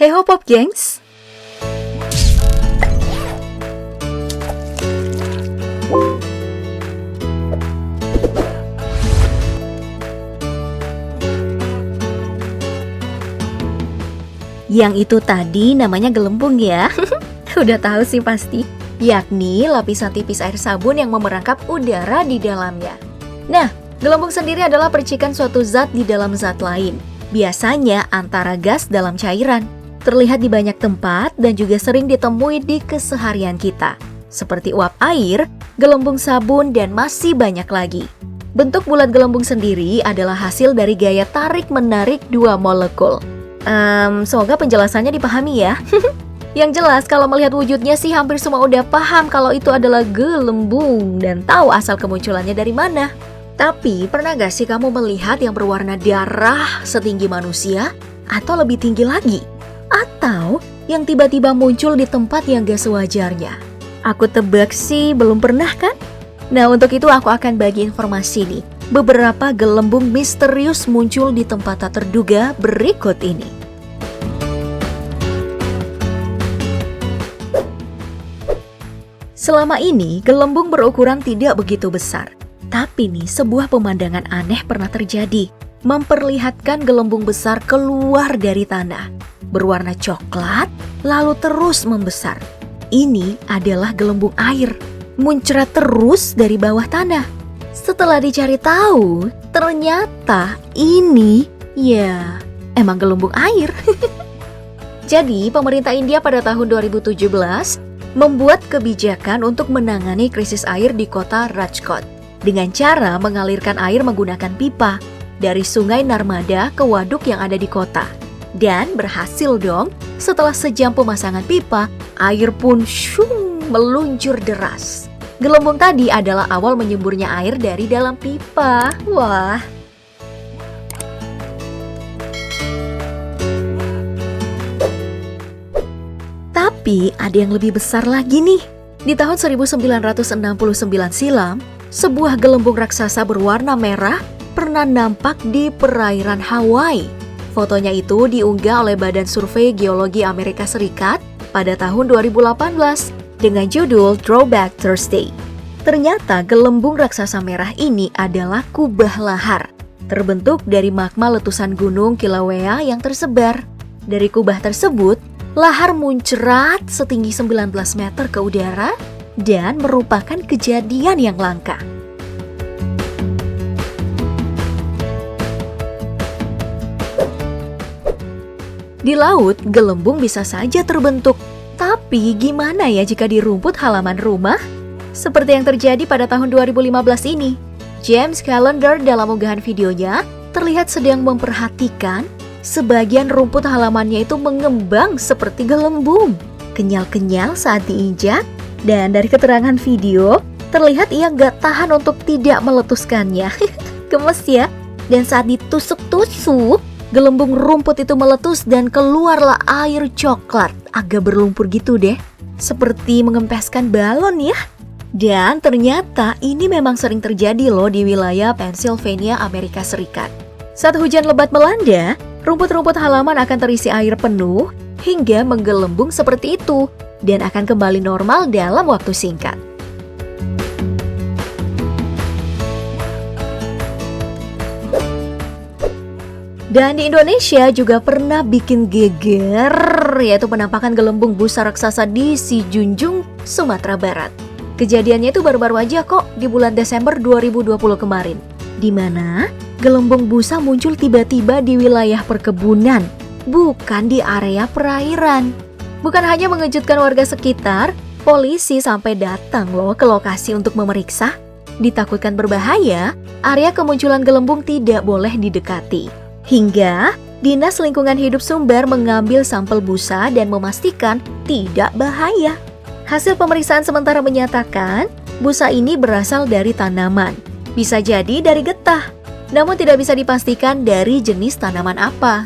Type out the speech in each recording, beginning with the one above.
Hey ho Pop Gengs! Yang itu tadi namanya gelembung ya. Udah tahu sih pasti. Yakni lapisan tipis air sabun yang memerangkap udara di dalamnya. Nah, gelembung sendiri adalah percikan suatu zat di dalam zat lain. Biasanya antara gas dalam cairan. Terlihat di banyak tempat dan juga sering ditemui di keseharian kita. Seperti uap air, gelembung sabun, dan masih banyak lagi. Bentuk bulat gelembung sendiri adalah hasil dari gaya tarik-menarik dua molekul. Semoga penjelasannya dipahami ya. Yang jelas kalau melihat wujudnya sih hampir semua udah paham kalau itu adalah gelembung dan tahu asal kemunculannya dari mana. Tapi pernah gak sih kamu melihat yang berwarna darah setinggi manusia atau lebih tinggi lagi? Atau yang tiba-tiba muncul di tempat yang gak sewajarnya? Aku tebak sih belum pernah kan? Nah untuk itu aku akan bagi informasi nih. Beberapa gelembung misterius muncul di tempat tak terduga berikut ini. Selama ini, gelembung berukuran tidak begitu besar. Tapi nih, sebuah pemandangan aneh pernah terjadi. Memperlihatkan gelembung besar keluar dari tanah. Berwarna coklat, lalu terus membesar. Ini adalah gelembung air. Muncrat terus dari bawah tanah. Setelah dicari tahu, ternyata ini, ya, emang gelembung air. Jadi, pemerintah India pada tahun 2017 membuat kebijakan untuk menangani krisis air di kota Rajkot dengan cara mengalirkan air menggunakan pipa dari sungai Narmada ke waduk yang ada di kota. Dan berhasil dong, setelah sejam pemasangan pipa, air pun meluncur deras. Gelembung tadi adalah awal menyemburnya air dari dalam pipa. Wah. Tapi ada yang lebih besar lagi nih. Di tahun 1969 silam, sebuah gelembung raksasa berwarna merah pernah nampak di perairan Hawaii. Fotonya itu diunggah oleh Badan Survei Geologi Amerika Serikat pada tahun 2018 dengan judul Throwback Thursday. Ternyata gelembung raksasa merah ini adalah kubah lahar, terbentuk dari magma letusan gunung Kilauea yang tersebar. Dari kubah tersebut, lahar muncrat setinggi 19 meter ke udara dan merupakan kejadian yang langka. Di laut, gelembung bisa saja terbentuk. Tapi gimana ya jika di rumput halaman rumah? Seperti yang terjadi pada tahun 2015 ini. James Callender dalam unggahan videonya terlihat sedang memperhatikan sebagian rumput halamannya itu mengembang seperti gelembung, kenyal-kenyal saat diinjak, dan dari keterangan video, terlihat ia gak tahan untuk tidak meletuskannya. Gemes ya, dan saat ditusuk-tusuk, gelembung rumput itu meletus dan keluarlah air coklat, agak berlumpur gitu deh, seperti mengempeskan balon ya. Dan ternyata ini memang sering terjadi loh di wilayah Pennsylvania, Amerika Serikat. Saat hujan lebat melanda, rumput-rumput halaman akan terisi air penuh hingga menggelembung seperti itu dan akan kembali normal dalam waktu singkat. Dan di Indonesia juga pernah bikin geger, yaitu penampakan gelembung busa raksasa di Sijunjung, Sumatera Barat. Kejadiannya itu baru-baru aja kok di bulan Desember 2020 kemarin, di mana gelembung busa muncul tiba-tiba di wilayah perkebunan, bukan di area perairan. Bukan hanya mengejutkan warga sekitar, polisi sampai datang loh ke lokasi untuk memeriksa. Ditakutkan berbahaya, area kemunculan gelembung tidak boleh didekati. Hingga Dinas Lingkungan Hidup Sumber mengambil sampel busa dan memastikan tidak bahaya. Hasil pemeriksaan sementara menyatakan busa ini berasal dari tanaman. Bisa jadi dari getah. Namun tidak bisa dipastikan dari jenis tanaman apa.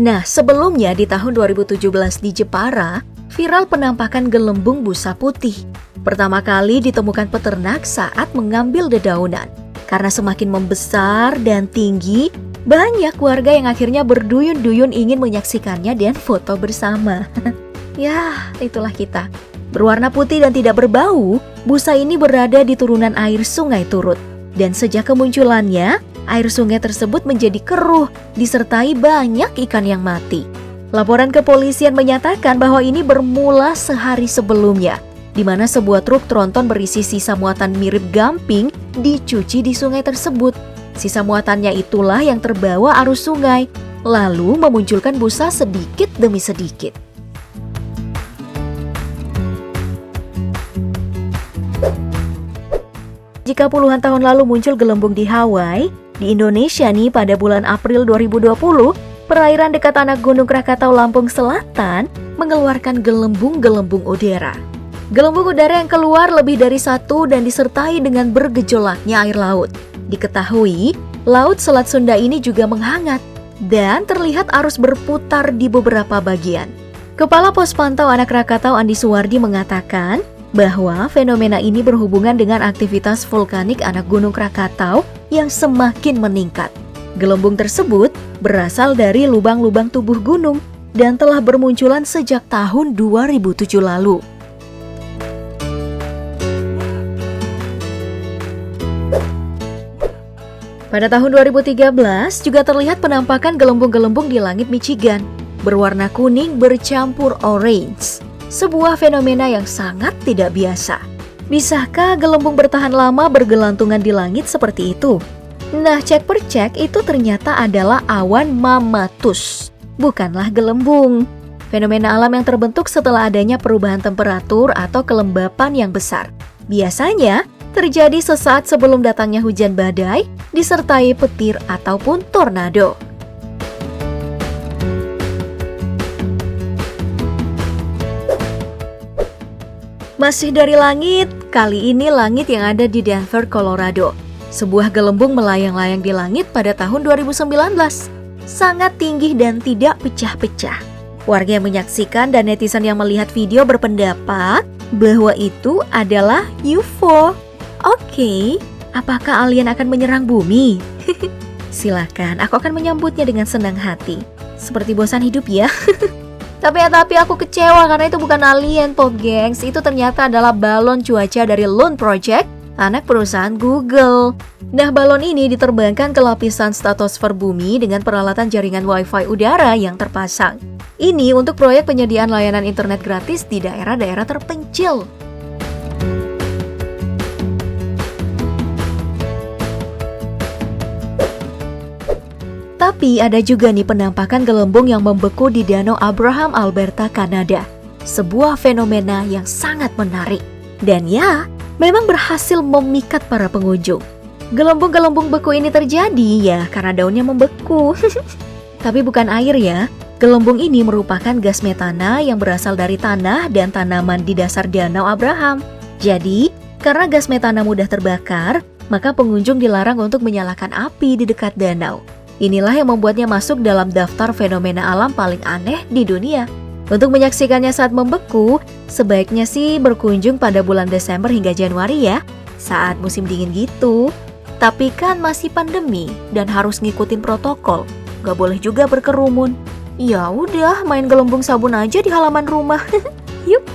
Nah, sebelumnya di tahun 2017 di Jepara, viral penampakan gelembung busa putih. Pertama kali ditemukan peternak saat mengambil dedaunan. Karena semakin membesar dan tinggi, banyak warga yang akhirnya berduyun-duyun ingin menyaksikannya dan foto bersama. Ya, itulah kita. Berwarna putih dan tidak berbau, busa ini berada di turunan air Sungai Turut. Dan sejak kemunculannya, air sungai tersebut menjadi keruh, disertai banyak ikan yang mati. Laporan kepolisian menyatakan bahwa ini bermula sehari sebelumnya, di mana sebuah truk tronton berisi sisa muatan mirip gamping dicuci di sungai tersebut. Sisa muatannya itulah yang terbawa arus sungai, lalu memunculkan busa sedikit demi sedikit. Jika puluhan tahun lalu muncul gelembung di Hawaii, di Indonesia nih pada bulan April 2020, perairan dekat anak Gunung Krakatau Lampung Selatan mengeluarkan gelembung-gelembung udara. Gelembung udara yang keluar lebih dari satu dan disertai dengan bergejolaknya air laut. Diketahui, Laut Selat Sunda ini juga menghangat dan terlihat arus berputar di beberapa bagian. Kepala Pos Pantau Anak Krakatau Andi Suwardi mengatakan bahwa fenomena ini berhubungan dengan aktivitas vulkanik anak Gunung Krakatau yang semakin meningkat. Gelembung tersebut berasal dari lubang-lubang tubuh gunung dan telah bermunculan sejak tahun 2007 lalu. Pada tahun 2013 juga terlihat penampakan gelembung-gelembung di langit Michigan, berwarna kuning bercampur orange. Sebuah fenomena yang sangat tidak biasa. Bisakah gelembung bertahan lama bergelantungan di langit seperti itu? Nah, cek per cek itu ternyata adalah awan mamatus, bukanlah gelembung. Fenomena alam yang terbentuk setelah adanya perubahan temperatur atau kelembapan yang besar. Biasanya terjadi sesaat sebelum datangnya hujan badai, disertai petir ataupun tornado. Masih dari langit, kali ini langit yang ada di Denver, Colorado. Sebuah gelembung melayang-layang di langit pada tahun 2019. Sangat tinggi dan tidak pecah-pecah. Warga yang menyaksikan dan netizen yang melihat video berpendapat bahwa itu adalah UFO. Oke, apakah alien akan menyerang bumi? Silakan, aku akan menyambutnya dengan senang hati. Seperti bosan hidup ya. Tapi aku kecewa karena itu bukan alien, Pop Gengs. Itu ternyata adalah balon cuaca dari Loon Project, anak perusahaan Google. Nah, balon ini diterbangkan ke lapisan stratosfer bumi dengan peralatan jaringan Wi-Fi udara yang terpasang. Ini untuk proyek penyediaan layanan internet gratis di daerah-daerah terpencil. Tapi ada juga nih penampakan gelembung yang membeku di Danau Abraham, Alberta, Kanada. Sebuah fenomena yang sangat menarik. Dan ya, memang berhasil memikat para pengunjung. Gelembung-gelembung beku ini terjadi ya karena daunnya membeku. Tapi bukan air ya. Gelembung ini merupakan gas metana yang berasal dari tanah dan tanaman di dasar Danau Abraham. Jadi, karena gas metana mudah terbakar, maka pengunjung dilarang untuk menyalakan api di dekat danau. Inilah yang membuatnya masuk dalam daftar fenomena alam paling aneh di dunia. Untuk menyaksikannya saat membeku, sebaiknya sih berkunjung pada bulan Desember hingga Januari ya, saat musim dingin gitu. Tapi kan masih pandemi dan harus ngikutin protokol, gak boleh juga berkerumun. Ya udah, main gelembung sabun aja di halaman rumah. Yuk!